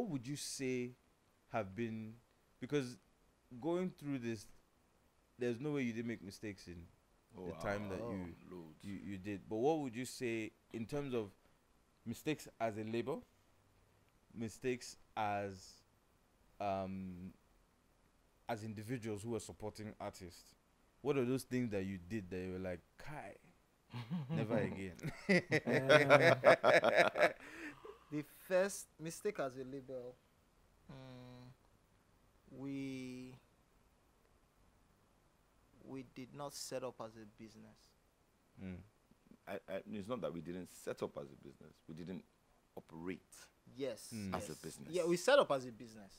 what would you say have been, because going through this, there's no way you didn't make mistakes in the time that you did. But what would you say in terms of mistakes as a label, mistakes as individuals who are supporting artists? What are those things that you did that you were like, Kai, never again? The first mistake as a label, we did not set up as a business. It's not that we didn't set up as a business. We didn't operate Yes. as a business. Yeah, we set up as a business.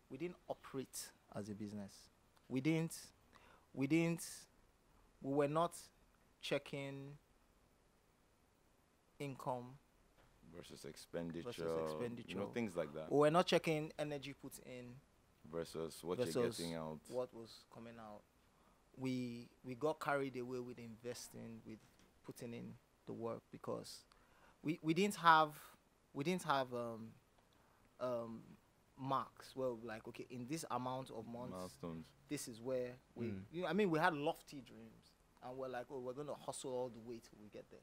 We didn't operate as a business. We were not checking income versus expenditure, versus things like that. We were not checking energy put in Versus what versus you're getting out. what was coming out. We got carried away with investing, with putting in the work, because we didn't have marks. Well, like, okay, in this amount of months, Milestones. this is where we. I mean, we had lofty dreams, and we're like, oh, we're gonna hustle all the way till we get there.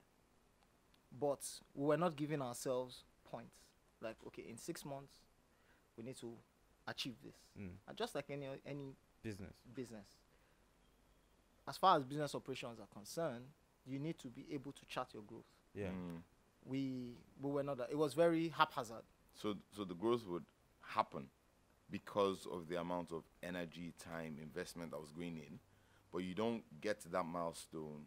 But we were not giving ourselves points. Like, okay, in 6 months, we need to achieve this. And just like any business, as far as business operations are concerned, you need to be able to chart your growth. Yeah. We were not. It was very haphazard. So the growth would happen because of the amount of energy, time, investment that was going in, but you don't get to that milestone,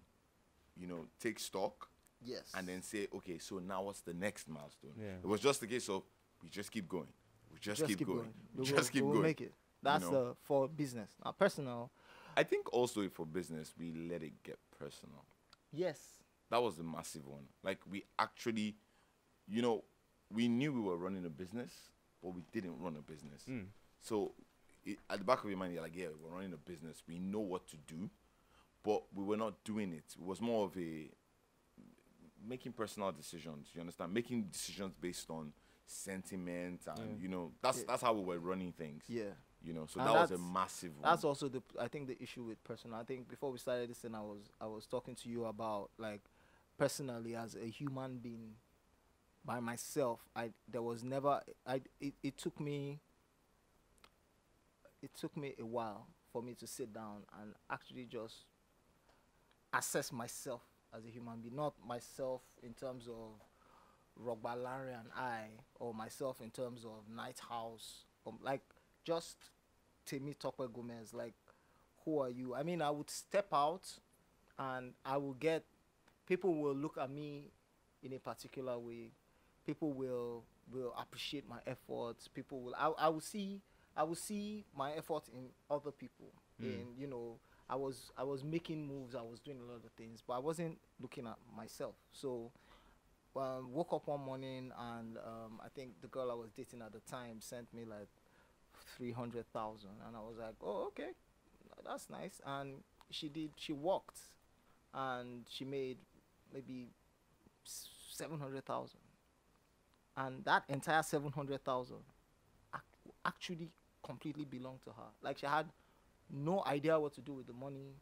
take stock, Yes. and then say, okay, so now what's the next milestone? Yeah. It was just a case of we just keep going. We just keep going. We will- just keep we will going. make it. That's for business. Now, personal. I think also for business, we let it get personal. Yes. That was the massive one. Like, we actually, we knew we were running a business, but we didn't run a business. So at the back of your mind, you're like, yeah, we're running a business. We know what to do, but we were not doing it. It was more of a making personal decisions. You understand? Making decisions based on sentiment and, that's how we were running things. Yeah. So And that was a that's- massive one. That's also I think the issue with personal. I think before we started this thing, I was talking to you about, like, personally as a human being, by myself. It took me a while for me to sit down and actually just assess myself as a human being, not myself in terms of Rogba, Larry and I, or myself in terms of Night House, or like just Temi Tokwe Gomez. Like, who are you? I mean, I would step out and people will look at me in a particular way. People will appreciate my efforts. People will, I will see my effort in other people. I was making moves. I was doing a lot of things, but I wasn't looking at myself. So, woke up one morning and I think the girl I was dating at the time sent me like 300,000, and I was like, oh, okay, that's nice. And she worked, and she made maybe 700,000, and that entire 700,000 actually completely belonged to her. Like, she had no idea what to do with the money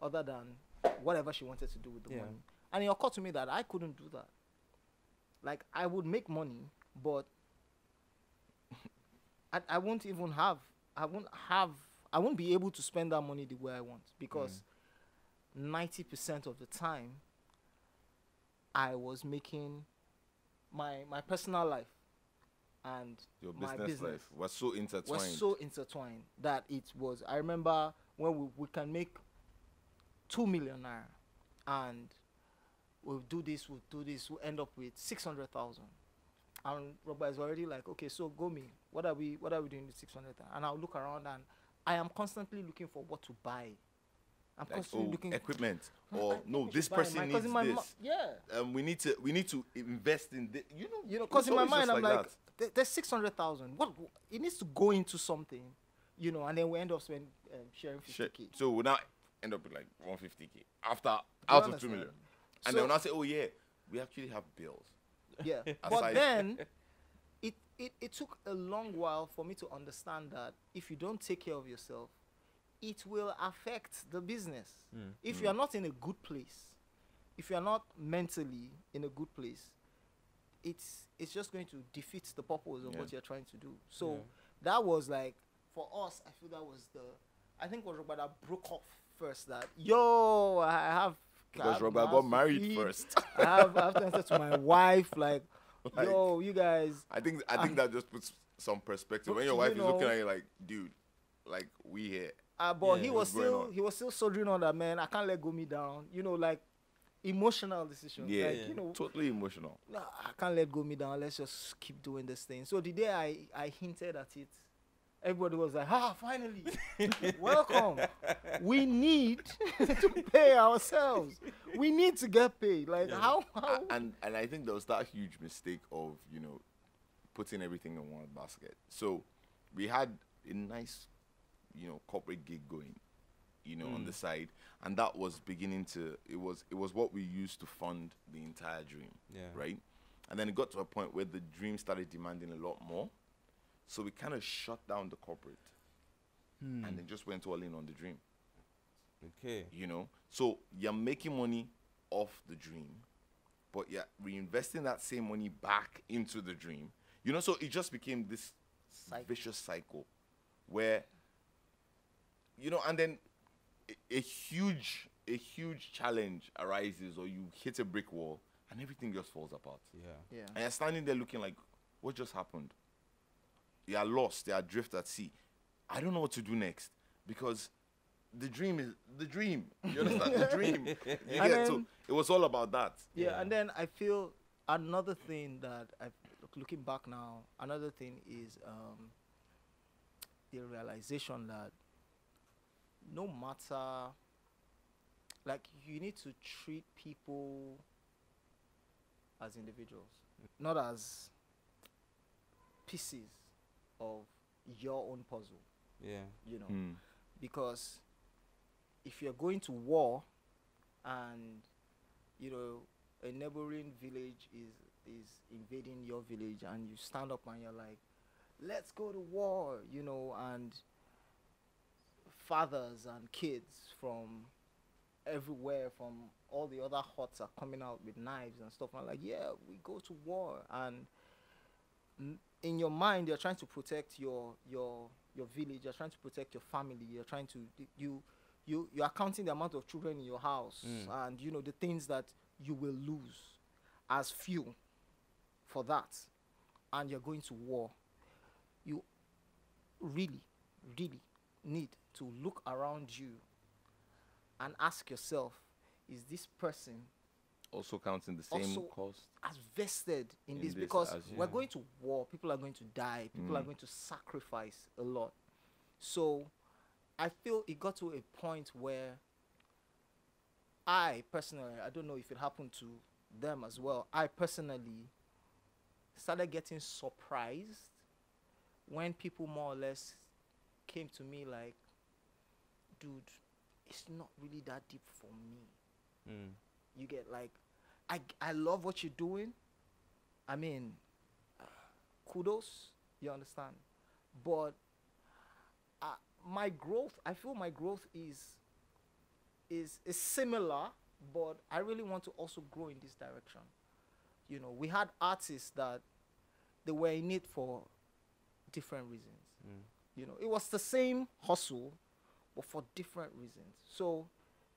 other than whatever she wanted to do with the money. And it occurred to me that I couldn't do that. Like, I would make money, but I won't be able to spend that money the way I want, because 90% of the time I was making my personal life and Your my business life was so intertwined. that it was. I remember when we can make 2 million naira, and we'll do this, we'll end up with 600,000. And Rogba is already like, okay, so go me. What are we doing with 600,000? And I'll look around, and I am constantly looking for what to buy. I'm Like, constantly looking. equipment, I or think no, we this should buy person my needs cousin, my this. yeah. We need to invest in this. Because in my mind, I'm like, that. there's 600,000. What it needs to go into something, and then we end up sharing 50K. So we now end up with like 150K after you out of 2 understand? million, and So- then we'll now say, oh yeah, we actually have bills. Yeah, Aside- but then it took a long while for me to understand that if you don't take care of yourself, it will affect the business. If you are not in a good place, if you are not mentally in a good place, it's just going to defeat the purpose of what you're trying to do. So that was like, for us, I feel that was I think it was Rogba that broke off first that, yo, I have... Because Rogba got married first. I have to answer to my wife, like, yo, you guys... I think that just puts some perspective. When your wife is looking at you like, dude, like, we here. But he was still soldering on that, man. I can't let go me down. You know, like, emotional decisions. Yeah, like, you know, totally emotional. No, I can't let go me down. Let's just keep doing this thing. So the day I hinted at it, everybody was like, finally, welcome. We need to pay ourselves. We need to get paid. Like, how? And I think there was that huge mistake of, you know, putting everything in one basket. So we had a nice, you know, corporate gig going, you know, on the side. And that was beginning to, it was what we used to fund the entire dream, right? And then it got to a point where the dream started demanding a lot more. So we kind of shut down the corporate and then just went all in on the dream. Okay. You know? So you're making money off the dream, but you're reinvesting that same money back into the dream. You know, so it just became this vicious cycle where, you know, and then a huge challenge arises, or you hit a brick wall and everything just falls apart. Yeah. And you're standing there looking like, what just happened? You are lost. You are adrift at sea. I don't know what to do next, because the dream is the dream. You understand? The dream. So it was all about that. Yeah, and then I feel another thing that looking back now, another thing is the realization that no matter, like, you need to treat people as individuals, not as pieces of your own puzzle. You know, because if you're going to war and, you know, a neighboring village is invading your village, and you stand up and you're like, let's go to war, you know, and fathers and kids from everywhere, from all the other huts, are coming out with knives and stuff, and like, yeah, we go to war. And in your mind, you're trying to protect your village, you're trying to protect your family, you're trying to, you're counting the amount of children in your house, and, you know, the things that you will lose as fuel for that, and you're going to war. You really, really need to look around you and ask yourself, is this person also counting the same cost? As vested in this? Because we're going to war, people are going to die, people are going to sacrifice a lot. So I feel it got to a point where I personally, I don't know if it happened to them as well, I personally started getting surprised when people more or less came to me like, dude, it's not really that deep for me. You get, like, I love what you're doing. I mean, kudos, you understand? But my growth, I feel my growth is similar, but I really want to also grow in this direction. You know, we had artists that they were in it for different reasons. You know, it was the same hustle, but for different reasons. So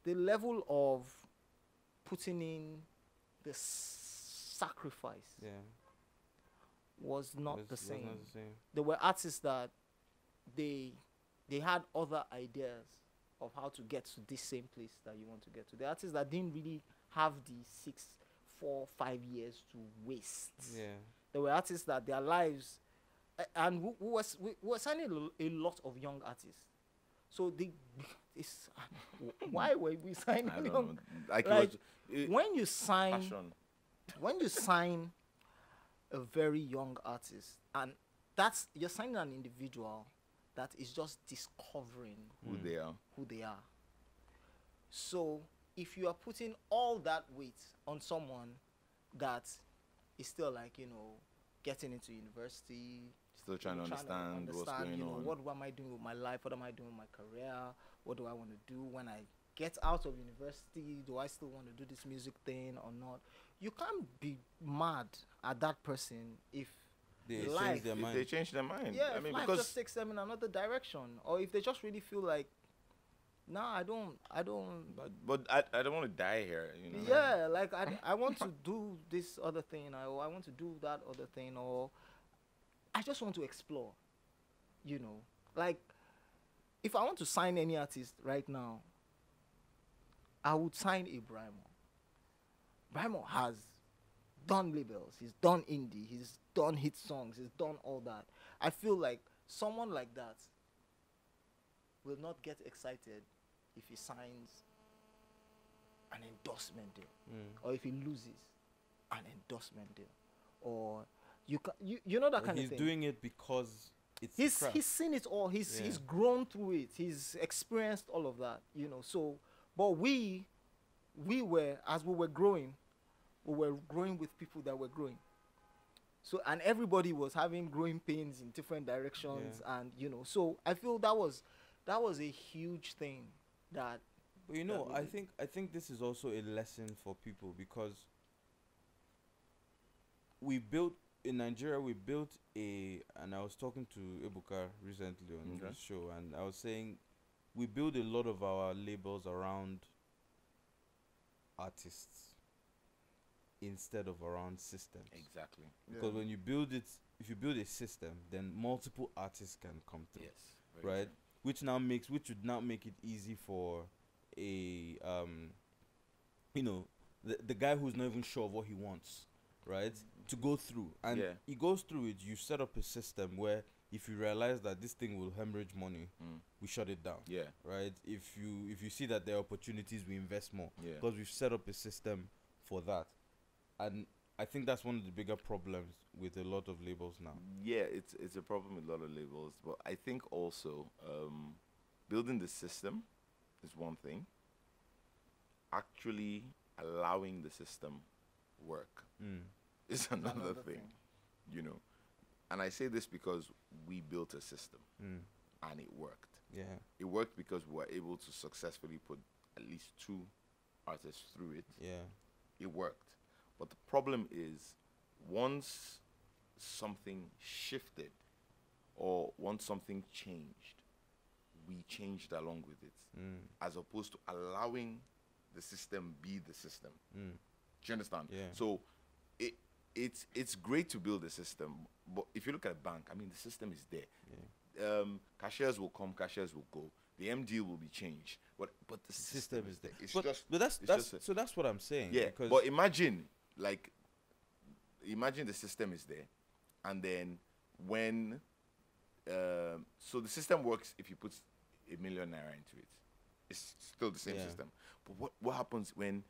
the level of putting in the sacrifice was not the same. There were artists that they had other ideas of how to get to this same place that you want to get to. The artists that didn't really have the 6, 4, 5 years to waste. There were artists that their lives, and we were signing a lot of young artists. So why were we signing young? Like when you sign a very young artist, and you're signing an individual that is just discovering who they are. So if you are putting all that weight on someone that is still, like, you know, getting into university, Still trying to understand what's going on. What am I doing with my life? What am I doing with my career? What do I want to do when I get out of university? Do I still want to do this music thing or not? You can't be mad at that person if They life, change their mind. They change their mind. yeah, I mean, if life because just takes them in another direction, or if they just really feel like, nah, I don't. but I don't want to die here. You know. Yeah, like I want to do this other thing, or I want to do that other thing, or I just want to explore. Like if I want to sign any artist right now, I would sign a Brimo. Brimo has done labels, he's done indie, he's done hit songs, he's done all that. I feel like someone like that will not get excited if he signs an endorsement deal, or if he loses an endorsement deal, or you know that kind of thing. He's doing it because it's He's seen it all. He's grown through it. He's experienced all of that. So, but we were, as we were growing with people that were growing. So, and everybody was having growing pains in different directions, and so I feel that was a huge thing that. But I think this is also a lesson for people, because in Nigeria, and I was talking to Ebuka recently on this show, and I was saying we build a lot of our labels around artists instead of around systems. Exactly. Because when you build it, if you build a system, then multiple artists can come through. Yes. Right? True. Which would now make it easy for a the guy who's not even sure of what he wants, right, to go through. And he goes through it. You set up a system where if you realize that this thing will hemorrhage money, we shut it down. Yeah. Right? If you see that there are opportunities, we invest more. Yeah. Because we've set up a system for that. And I think that's one of the bigger problems with a lot of labels now. Yeah, it's a problem with a lot of labels. But I think also building the system is one thing. Actually allowing the system work is another thing. And I say this because we built a system and it worked. Yeah. It worked because we were able to successfully put at least 2 artists through it. Yeah. It worked. But the problem is, once something shifted or once something changed, we changed along with it, as opposed to allowing the system be the system. Do you understand? Yeah. So it's great to build a system, but if you look at a bank, I mean, the system is there. Yeah. Cashiers will come, cashiers will go. The MD will be changed, but the system is there. So that's what I'm saying. Yeah, but imagine the system is there, and then when so the system works if you put #1 million into it. It's still the same system. But what happens when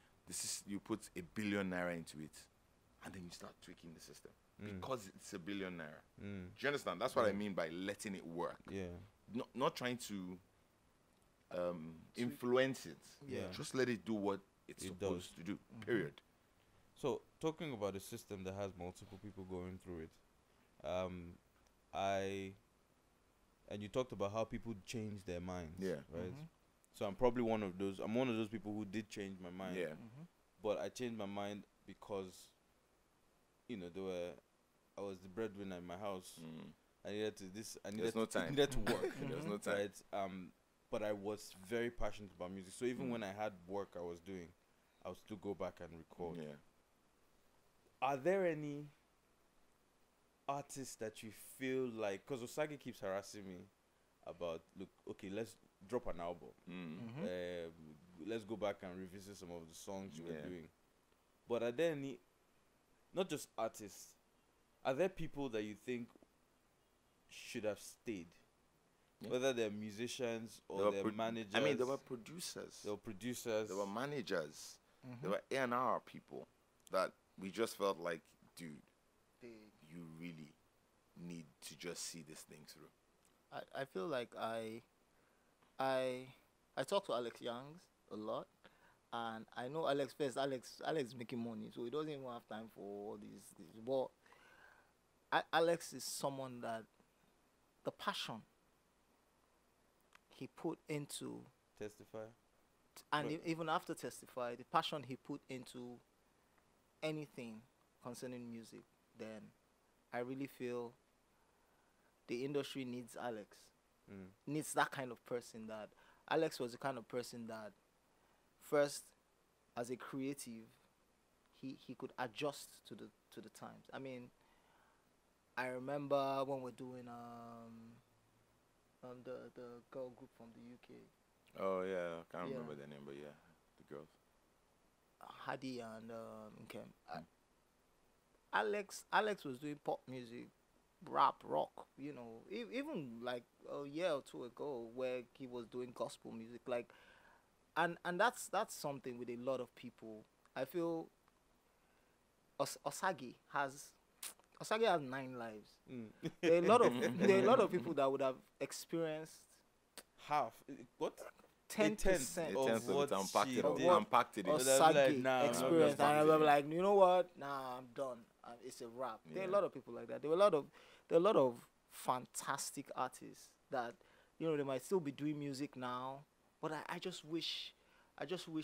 you put #1 billion into it, and then you start tweaking the system because it's #1 billion. Do you understand? That's what I mean by letting it work. Yeah. Not trying to influence it. Yeah. Just let it do what it's supposed to do. Period. So talking about a system that has multiple people going through it, and you talked about how people change their minds. Yeah. Right. So I'm probably one of those. I'm one of those people who did change my mind. Yeah. But I changed my mind because, I was the breadwinner in my house. I needed to There's no time. It needed to work. There's no time. Right. But I was very passionate about music. So even when I had work I was doing, I would still go back and record. Yeah. Are there any artists that you feel like, because Osage keeps harassing me about, look, okay, let's drop an album. Let's go back and revisit some of the songs you were doing. But are there any, not just artists, are there people that you think should have stayed? Yeah. Whether they're musicians or they're managers. I mean, there were producers. There were managers. There were A&R people that we just felt like, dude, you really need to just see this thing through. I feel like I talk to Alex Youngs a lot, and I know Alex first. Alex is making money, so he doesn't even have time for all these. But Alex is someone that the passion he put into Testify. and even after Testify, the passion he put into anything concerning music, then I really feel the industry needs Alex. Needs that kind of person. That Alex was the kind of person that first, as a creative, he could adjust to the times. I mean, I remember when we're doing the girl group from the UK. Oh yeah, I can't remember their name, but yeah, the girls. Hadi and Nkem. Alex was doing pop music, rap, rock. You know, even like a year or two ago, where he was doing gospel music, like, and that's something with a lot of people. I feel Osagi has 9 lives. There are a lot of people that would have experienced half. What? 10% of what she unpacked it. Osagi experienced, and I'm like, you know what? Nah, I'm done. It's a wrap. Yeah. There are a lot of people like that. There are a lot of fantastic artists that, you know, they might still be doing music now, but I just wish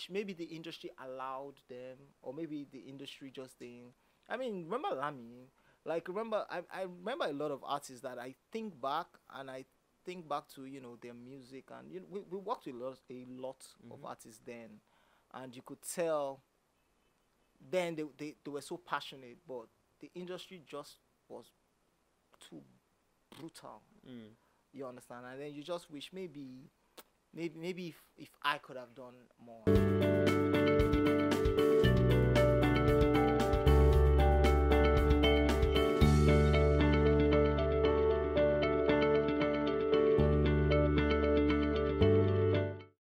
maybe the industry allowed them, or maybe the industry just didn't. I mean, remember Lamy? Like, I remember a lot of artists that I think back to, you know, their music, and you know, we worked with a lot of artists then, and you could tell then they were so passionate, but the industry just was too brutal. You understand? And then you just wish maybe if I could have done more.